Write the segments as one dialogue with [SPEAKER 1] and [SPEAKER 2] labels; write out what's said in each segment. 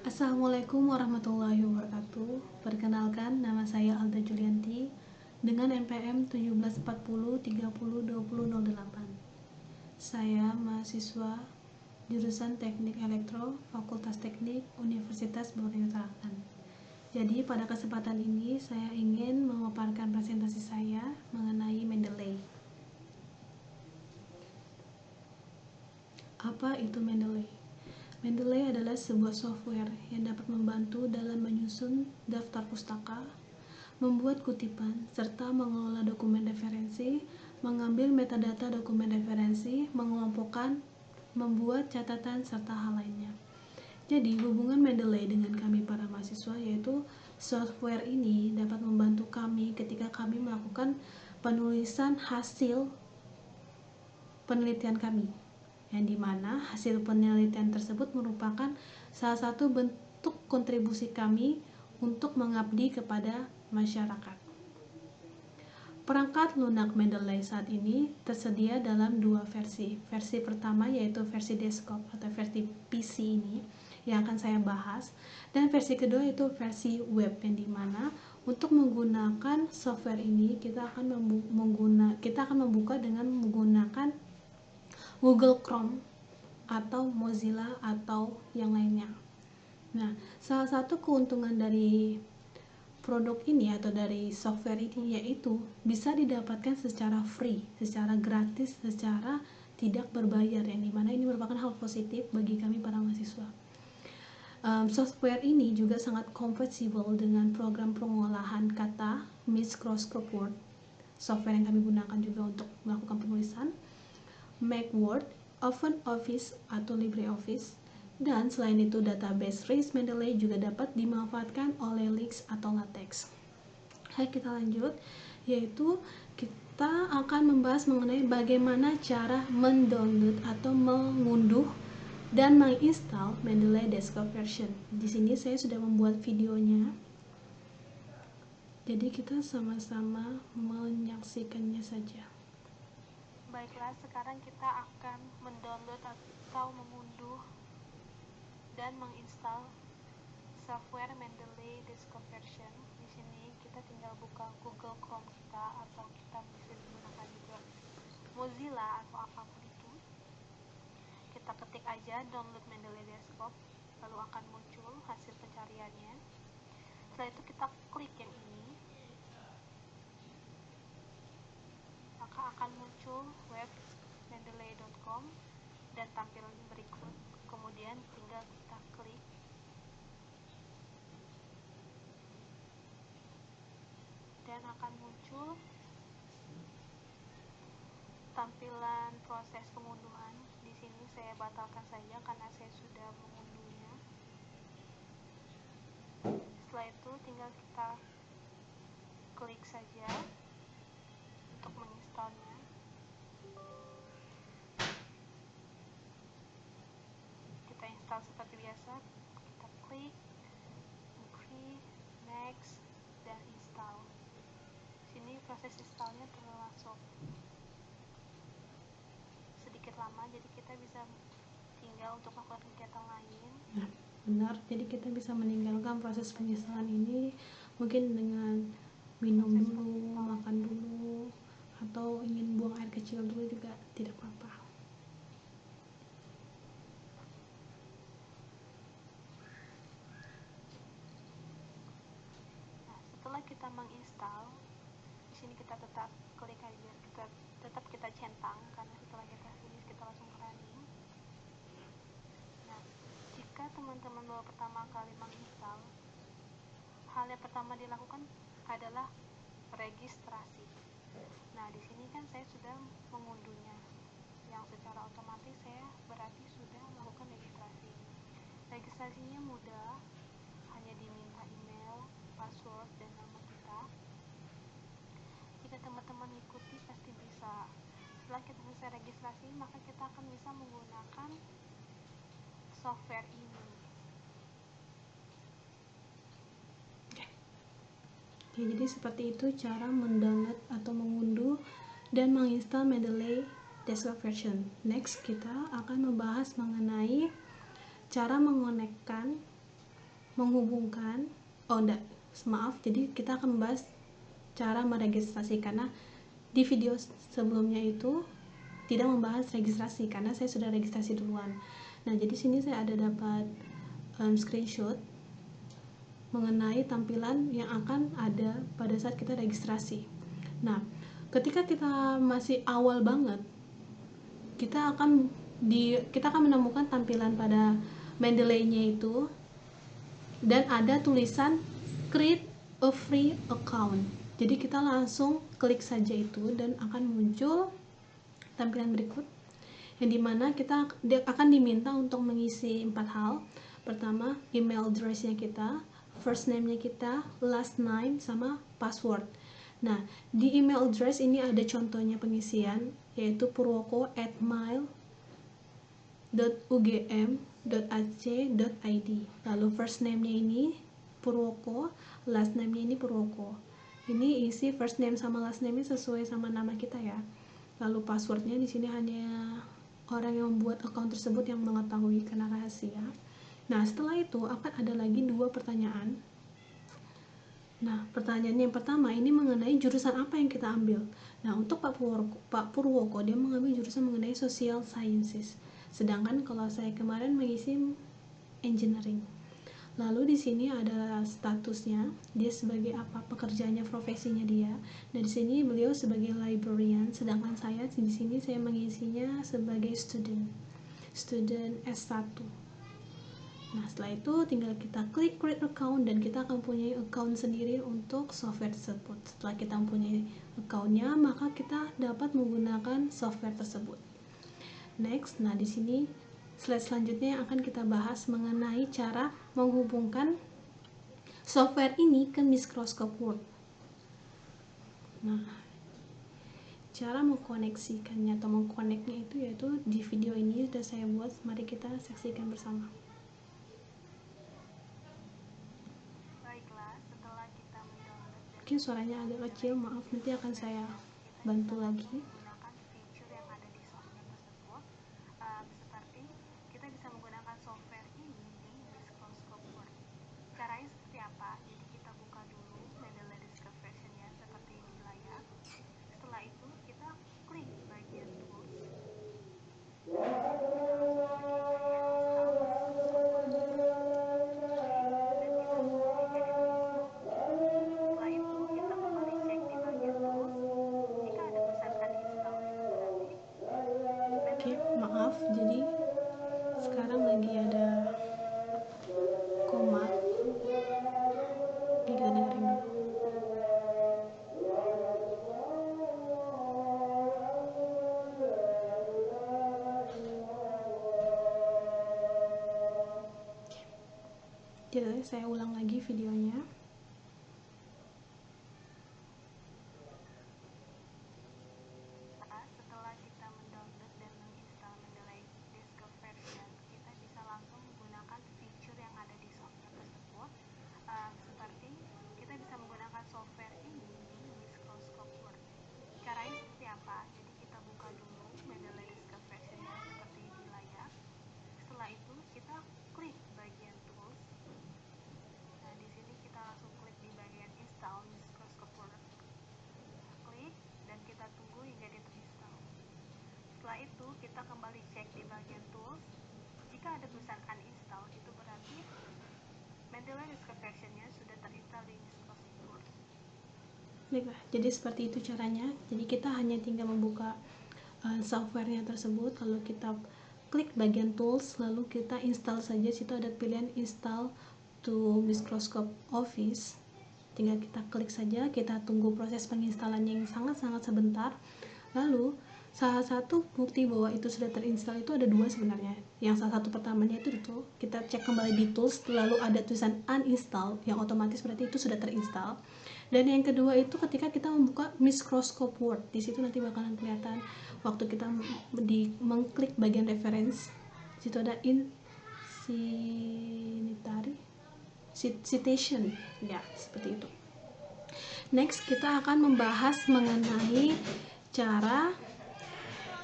[SPEAKER 1] Assalamualaikum warahmatullahi wabarakatuh. Perkenalkan, nama saya Alda Julianti dengan NPM 1740302008. Saya mahasiswa jurusan Teknik Elektro, Fakultas Teknik, Universitas Bogor Utara. Jadi pada kesempatan ini saya ingin memaparkan presentasi saya mengenai Mendeley. Apa itu Mendeley? Mendeley adalah sebuah software yang dapat membantu dalam menyusun daftar pustaka, membuat kutipan, serta mengelola dokumen referensi, mengambil metadata dokumen referensi, mengelompokkan, membuat catatan, serta hal lainnya. Jadi, hubungan Mendeley dengan kami para mahasiswa yaitu software ini dapat membantu kami ketika kami melakukan penulisan hasil penelitian kami, yang dimana hasil penelitian tersebut merupakan salah satu bentuk kontribusi kami untuk mengabdi kepada masyarakat. Perangkat lunak Mendeley saat ini tersedia dalam dua versi. Versi pertama yaitu versi desktop atau versi PC ini yang akan saya bahas, dan versi kedua yaitu versi web, yang dimana untuk menggunakan software ini kita akan membuka dengan menggunakan Google Chrome atau Mozilla atau yang lainnya. Nah, salah satu keuntungan dari produk ini atau dari software ini yaitu bisa didapatkan secara free, secara gratis, secara tidak berbayar, yang dimana ini merupakan hal positif bagi kami para mahasiswa. Software ini juga sangat compatible dengan program pengolahan kata Microsoft Word, software yang kami gunakan juga untuk melakukan penulisan, Mac Word, OpenOffice atau LibreOffice, dan selain itu database Reis Mendeley juga dapat dimanfaatkan oleh Lix atau LaTeX. Hai, kita lanjut, yaitu kita akan membahas mengenai bagaimana cara mendownload atau mengunduh dan menginstal Mendeley desktop version. Di sini saya sudah membuat videonya, jadi kita sama-sama menyaksikannya saja.
[SPEAKER 2] Baiklah, sekarang kita akan mendownload atau mengunduh dan menginstal software Mendeley desktop version. Di sini kita tinggal buka Google Chrome kita, atau kita bisa menggunakan juga Mozilla atau apapun itu. Kita ketik aja download Mendeley desktop, lalu akan muncul hasil pencariannya. Setelah itu kita klik yang ini, maka akan muncul web mendeley.com dan tampilan berikut. Kemudian tinggal kita klik dan akan muncul tampilan proses pengunduhan. Di sini saya batalkan saja karena saya sudah mengunduhnya. Setelah itu tinggal kita klik saja untuk menginstalnya. Kita install seperti biasa, kita klik agree, next, dan install. Sini proses installnya termasuk sedikit lama, jadi kita bisa tinggal untuk melakukan kegiatan lain.
[SPEAKER 1] Nah, benar, jadi kita bisa meninggalkan proses penginstalan ini mungkin dengan minum dulu, makan dulu, atau ingin buang air kecil dulu juga tidak apa-apa.
[SPEAKER 2] Nah, setelah kita menginstal, di sini kita tetap klik aja, kita centang, karena setelah kita finish kita langsung running. Nah, jika teman-teman baru pertama kali menginstal, hal yang pertama dilakukan adalah registrasi. Nah, di sini kan saya sudah mengunduhnya, yang secara otomatis saya berarti sudah melakukan registrasi. Registrasinya mudah, hanya diminta email, password, dan nama kita. Jika teman-teman ikuti pasti bisa. Setelah kita selesai registrasi, maka kita akan bisa menggunakan software ini.
[SPEAKER 1] Oke, jadi seperti itu cara mendownload atau mengunduh dan menginstal Mendeley desktop version. Next, kita akan membahas mengenai cara mengonekkan menghubungkan, jadi kita akan membahas cara meregistrasi, karena di video sebelumnya itu tidak membahas registrasi karena saya sudah registrasi duluan. Nah, jadi sini saya ada dapat screenshot mengenai tampilan yang akan ada pada saat kita registrasi. Nah, ketika kita masih awal banget, kita akan menemukan tampilan pada Mendeley-nya itu, dan ada tulisan create a free account. Jadi kita langsung klik saja itu dan akan muncul tampilan berikut, yang dimana kita akan diminta untuk mengisi 4 hal. Pertama, email address-nya kita, first name-nya kita, last name, sama password. Nah, di email address ini ada contohnya pengisian, yaitu purwoko@mail.ugm.ac.id. Lalu first name-nya ini Purwoko, last name-nya ini Purwoko. Ini isi first name sama last name-nya sesuai sama nama kita ya. Lalu passwordnya di sini hanya orang yang membuat account tersebut yang mengetahui karena rahasia. Nah, setelah itu akan ada lagi 2 pertanyaan. Nah, pertanyaan yang pertama ini mengenai jurusan apa yang kita ambil. Nah, untuk Pak Purwoko dia mengambil jurusan mengenai Social Sciences. Sedangkan kalau saya kemarin mengisi engineering. Lalu di sini ada statusnya, dia sebagai apa, pekerjaannya, profesinya dia. Dan di sini beliau sebagai librarian, sedangkan saya di sini saya mengisinya sebagai student S1. Nah, setelah itu tinggal kita klik create account dan kita akan punya account sendiri untuk software tersebut. Setelah kita mempunyai accountnya, maka kita dapat menggunakan software tersebut. Next, nah di sini slide selanjutnya yang akan kita bahas mengenai cara menghubungkan software ini ke Microsoft Word. Nah, cara mengkoneksikannya atau mengkoneknya itu yaitu di video ini sudah saya buat, mari kita saksikan bersama.
[SPEAKER 2] Baiklah, setelah kita mendownload dan
[SPEAKER 1] Mungkin suaranya agak kecil, maaf, nanti akan saya bantu lagi.
[SPEAKER 2] menggunakan fitur yang ada di software tersebut, seperti kita bisa menggunakan software ini di Microsoft Word. Caranya seperti apa? Jadi kita buka dulu Mendeley Desktop version-nya seperti di layar. Setelah itu kita klik bagian tools.
[SPEAKER 1] Oke, maaf, jadi sekarang lagi ada komat. Oke, kita dengerin dulu. Jadi saya ulang lagi videonya.
[SPEAKER 2] Setelah kita mendownload dan menginstal Mendeley Desktop version, kita bisa langsung menggunakan fitur yang ada di software tersebut, seperti kita bisa menggunakan software ini di Microsoft Word. Caranya seperti apa? Jadi kita buka dulu Mendeley Desktop version-nya seperti di layar. Setelah itu kita klik bagian tools. Nah, di sini kita langsung klik di bagian install Microsoft Word. Klik dan kita tunggu hingga dia terinstall. Setelah itu kita kembali cek di bagian tools. Jika ada tulisan uninstall, itu berarti Mendeley Desktop version-nya sudah terinstall di Microsoft Word.
[SPEAKER 1] Baiklah, jadi seperti itu caranya. Jadi kita hanya tinggal membuka softwarenya tersebut, lalu kita klik bagian tools, lalu kita install saja. Situ ada pilihan install to Microsoft Office. Tinggal kita klik saja, kita tunggu proses penginstalannya yang sangat-sangat sebentar. Lalu salah satu bukti bahwa itu sudah terinstall itu ada 2 sebenarnya. Yang salah satu pertamanya itu kita cek kembali di tools, lalu ada tulisan uninstall, yang otomatis berarti itu sudah terinstall. Dan yang kedua itu ketika kita membuka Microsoft Word, di situ nanti bakalan kelihatan waktu kita mengklik bagian reference, situ ada citation, ya seperti itu. Next, kita akan membahas mengenai cara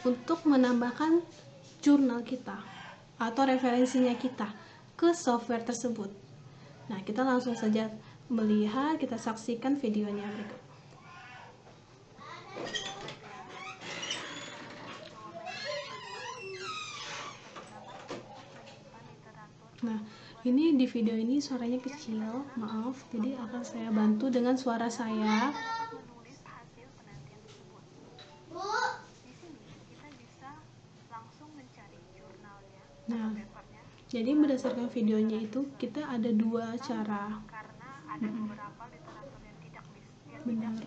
[SPEAKER 1] untuk menambahkan jurnal kita atau referensinya kita ke software tersebut. Nah, kita langsung saja melihat, kita saksikan videonya berikut. Nah, ini di video ini suaranya kecil, maaf. Jadi akan saya bantu dengan suara saya.
[SPEAKER 2] Menulis hasil penelitian tersebut. Di sini kita bisa langsung mencari jurnalnya atau papernya.
[SPEAKER 1] Jadi berdasarkan videonya itu kita ada dua cara.
[SPEAKER 2] Karena ada beberapa literatur yang tidak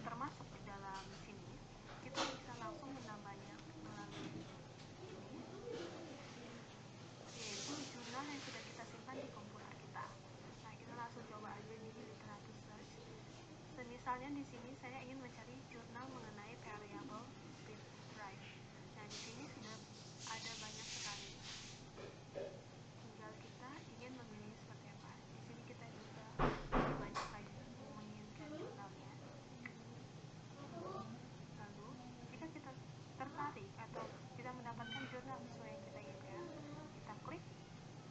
[SPEAKER 2] termasuk di dalam sini, kita bisa langsung menambahnya melalui ini, yaitu jurnal yang sudah kita simpan di komputer kita. Nah, kita langsung coba aja di literatur search. Misalnya di sini saya ingin mencari jurnal mengenai variable speed drive. Nah, di sini sudah ada banyak sekali. Tinggal kita ingin memilih seperti apa. Di sini kita bisa banyak lagi menginginkan jurnalnya. Lalu, jika kita tertarik atau kita mendapatkan jurnal sesuai yang kita inginkan, kita klik.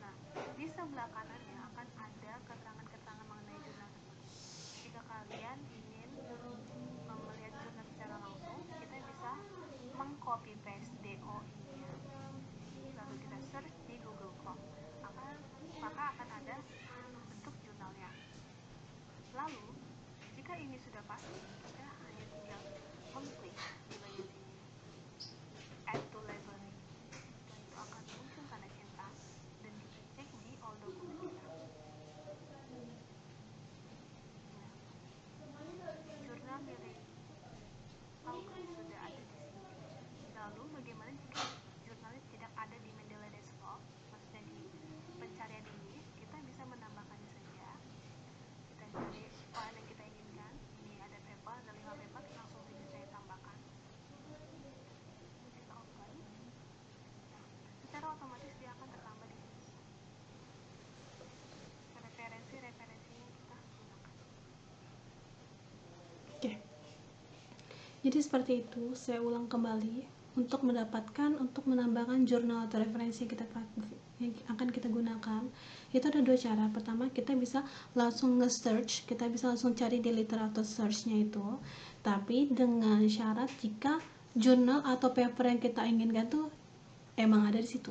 [SPEAKER 2] Nah, di sebelah kanannya akan ada keterangan-keterangan mengenai jurnal tersebut. Jika kalian ingin melihat jurnal secara langsung, kita bisa mengcopy paste DOI-nya, lalu kita search di Google Chrome, maka akan ada bentuk jurnalnya. Lalu, jika ini sudah pasti, kita hanya tinggal mengklik di bagian sini, add to library, dan itu akan muncul tanda centang, dan kita cek di all dokumen kita. Jurnal milik August sudah ada di sini. Lalu bagaimana jika jurnalnya tidak ada di Mendeley Desktop, maksudnya di pencarian ini, kita bisa menambahkannya saja. Kita cari file yang kita inginkan. Ini ada paper, ada 5 paper, langsung saja saya tambahkan. Kita open. Nah, secara otomatis dia akan tertambah di sini. Referensi-referensinya kita gunakan.
[SPEAKER 1] Oke. Jadi seperti itu, saya ulang kembali untuk menambahkan jurnal atau referensi yang akan kita gunakan. Itu ada dua cara. Pertama, kita bisa langsung nge-search, kita bisa langsung cari di literatur search-nya itu. Tapi dengan syarat jika jurnal atau paper yang kita inginkan tuh emang ada di situ.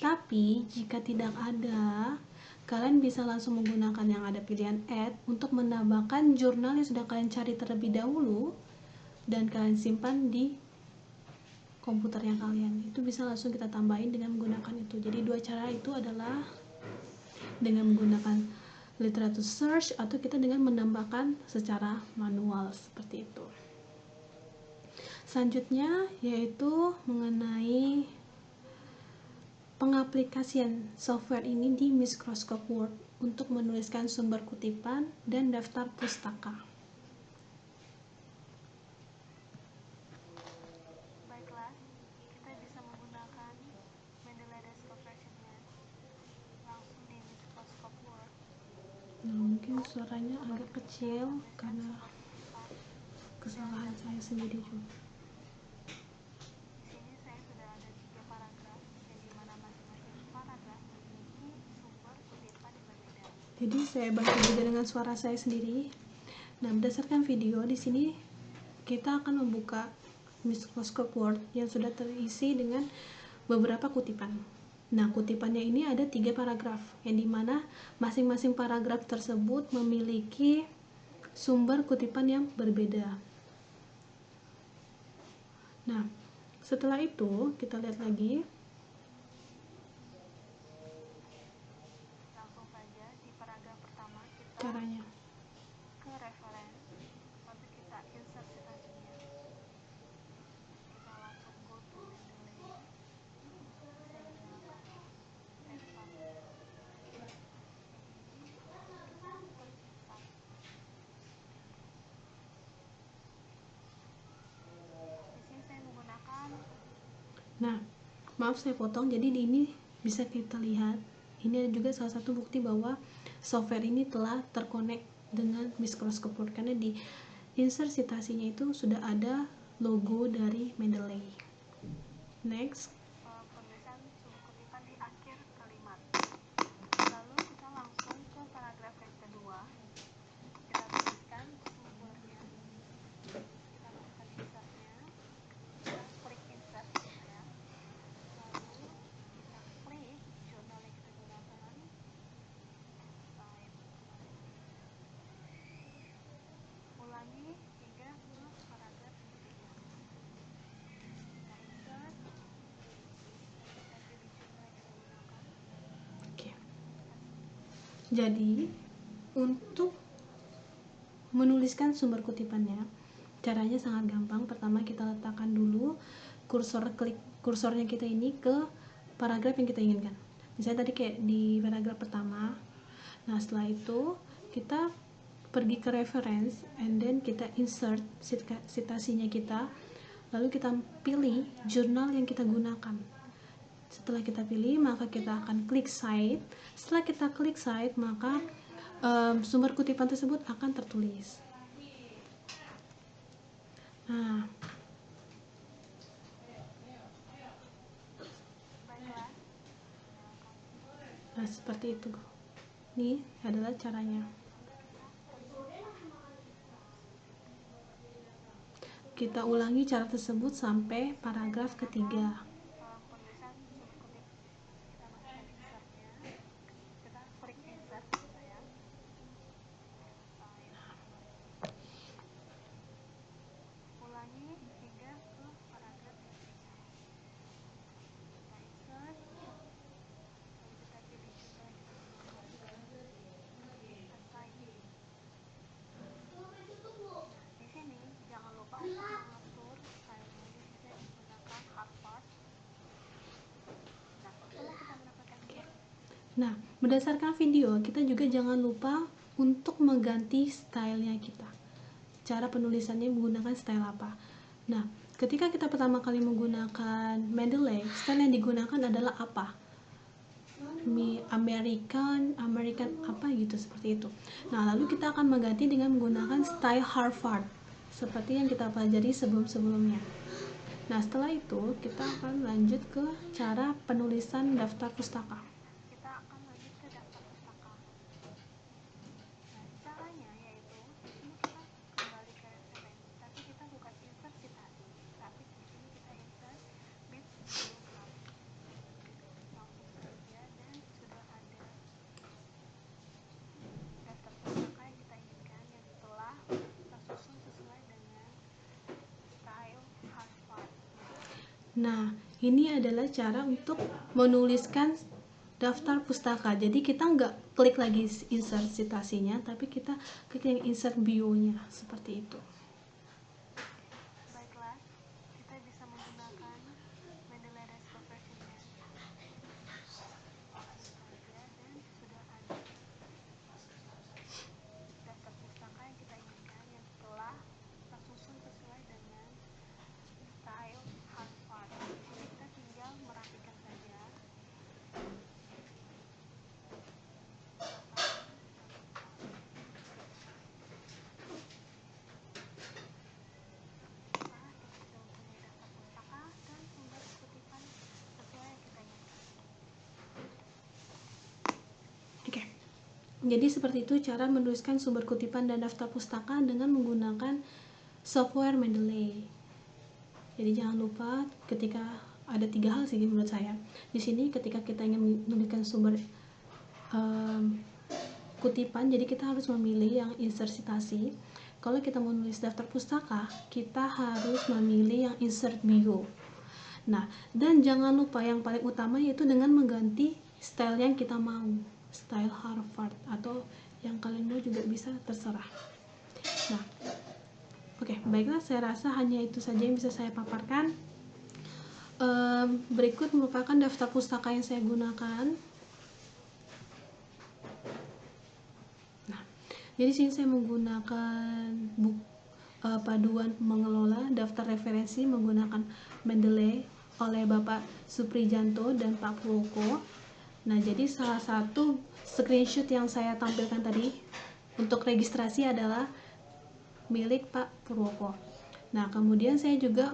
[SPEAKER 1] Tapi jika tidak ada, kalian bisa langsung menggunakan yang ada pilihan add untuk menambahkan jurnal yang sudah kalian cari terlebih dahulu dan kalian simpan di komputernya kalian. Itu bisa langsung kita tambahin dengan menggunakan itu. Jadi dua cara itu adalah dengan menggunakan literatur search atau kita dengan menambahkan secara manual seperti itu. Selanjutnya yaitu mengenai pengaplikasian software ini di Microsoft Word untuk menuliskan sumber kutipan dan daftar pustaka.
[SPEAKER 2] Baiklah, kita bisa menggunakan Mendeley Desktop versionnya langsung di Microsoft Word.
[SPEAKER 1] Nah, mungkin suaranya agak kecil karena kesalahan saya sendiri juga.
[SPEAKER 2] Di sini saya sudah ada 3 paragraf, yang dimana masing-masing paragraf memiliki sumber kutipan yang berbeda.
[SPEAKER 1] Jadi saya bantu juga dengan suara saya sendiri. Nah, berdasarkan video di sini kita akan membuka Microsoft Word yang sudah terisi dengan beberapa kutipan. Nah, kutipannya ini ada 3 paragraf, yang dimana masing-masing paragraf tersebut memiliki sumber kutipan yang berbeda. Nah, setelah itu kita lihat lagi.
[SPEAKER 2] Langsung saja di paragraf pertama kita
[SPEAKER 1] Caranya.
[SPEAKER 2] ke reference, lalu kita insert citasinya. Kita langsung go to Mendeley. Saya gunakan F1. Ini kita klik insert. Di sini saya menggunakan.
[SPEAKER 1] Nah, maaf saya potong. Jadi di ini bisa kita lihat, ini juga salah satu bukti bahwa software ini telah terkonek dengan Microsoft Word karena di insert citasinya itu sudah ada logo dari Mendeley. Next.
[SPEAKER 2] Penulisan sumber kutipan di akhir kalimat. Lalu kita langsung ke paragraf yang
[SPEAKER 1] Jadi untuk menuliskan sumber kutipannya, caranya sangat gampang. Pertama kita letakkan dulu kursornya kita ini ke paragraf yang kita inginkan. Misalnya tadi kayak di paragraf pertama. Nah setelah itu kita pergi ke reference and then kita insert citasinya kita, lalu kita pilih jurnal yang kita gunakan. Setelah kita pilih, maka kita akan klik cite. Setelah kita klik cite, maka sumber kutipan tersebut akan tertulis. Nah seperti itu. Ini adalah caranya. Kita ulangi cara tersebut sampai paragraf ketiga.
[SPEAKER 2] Penulisan sumber kutip kita masukkan insertnya, kita klik insert gitu ya. Ulangi hingga ke paragraf ketiga. Kita insert, lalu kita pilih jurnal yang kita gunakan, kita cite. Di sini jangan lupa untuk mengatur stylenya. Di sini saya menggunakan Harvard.
[SPEAKER 1] Nah, berdasarkan video, kita juga jangan lupa untuk mengganti stylenya kita. Cara penulisannya menggunakan style apa. Nah, ketika kita pertama kali menggunakan Mendeley, style yang digunakan adalah apa? American apa gitu, seperti itu. Nah, lalu kita akan mengganti dengan menggunakan style Harvard, seperti yang kita pelajari sebelum-sebelumnya. Nah, setelah itu kita akan lanjut ke cara penulisan daftar pustaka.
[SPEAKER 2] Kita akan lanjut ke daftar pustaka. Nah, caranya yaitu di sini kita kembali ke referensi, tapi kita bukan insert citasi, tapi di sini kita insert bibliography. Langsung saja, dan sudah ada daftar pustaka yang kita inginkan yang telah tersusun sesuai dengan style Harvard.
[SPEAKER 1] Nah, ini adalah cara untuk menuliskan daftar pustaka. Jadi kita nggak klik lagi insert citasinya, tapi kita klik yang insert bio-nya, seperti itu.
[SPEAKER 2] Baiklah, kita bisa menggunakan Mendeley Desktop versionnya saja, dan sudah ada daftar pustaka yang kita inginkan yang telah tersusun sesuai dengan style Harvard. Di sini kita tinggal merapikan saja.
[SPEAKER 1] Jadi seperti itu cara menuliskan sumber kutipan dan daftar pustaka dengan menggunakan software Mendeley. Jadi jangan lupa, ketika ada 3 hal sih menurut saya. Di sini ketika kita ingin menuliskan sumber kutipan, jadi kita harus memilih yang insert citasi. Kalau kita mau menulis daftar pustaka, kita harus memilih yang insert bio. Nah, dan jangan lupa yang paling utama yaitu dengan mengganti style yang kita mau, style Harvard atau yang kalian mau juga bisa, terserah. Nah, oke, baiklah, saya rasa hanya itu saja yang bisa saya paparkan. Berikut merupakan daftar pustaka yang saya gunakan. Nah, jadi sini saya menggunakan paduan mengelola daftar referensi menggunakan Mendeley oleh Bapak Suprijanto dan Pak Purwoko. Nah, jadi salah satu screenshot yang saya tampilkan tadi untuk registrasi adalah milik Pak Purwoko. Nah, kemudian saya juga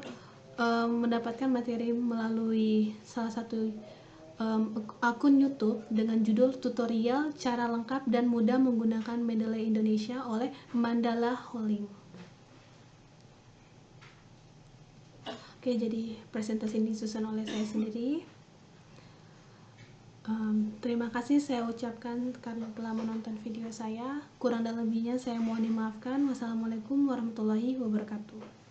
[SPEAKER 1] mendapatkan materi melalui salah satu akun YouTube dengan judul tutorial cara lengkap dan mudah menggunakan Mendeley Indonesia oleh Mandala Holding. Oke, jadi presentasi ini disusun oleh saya sendiri. Terima kasih saya ucapkan karena telah menonton video saya. Kurang dan lebihnya saya mohon dimaafkan. Wassalamualaikum warahmatullahi wabarakatuh.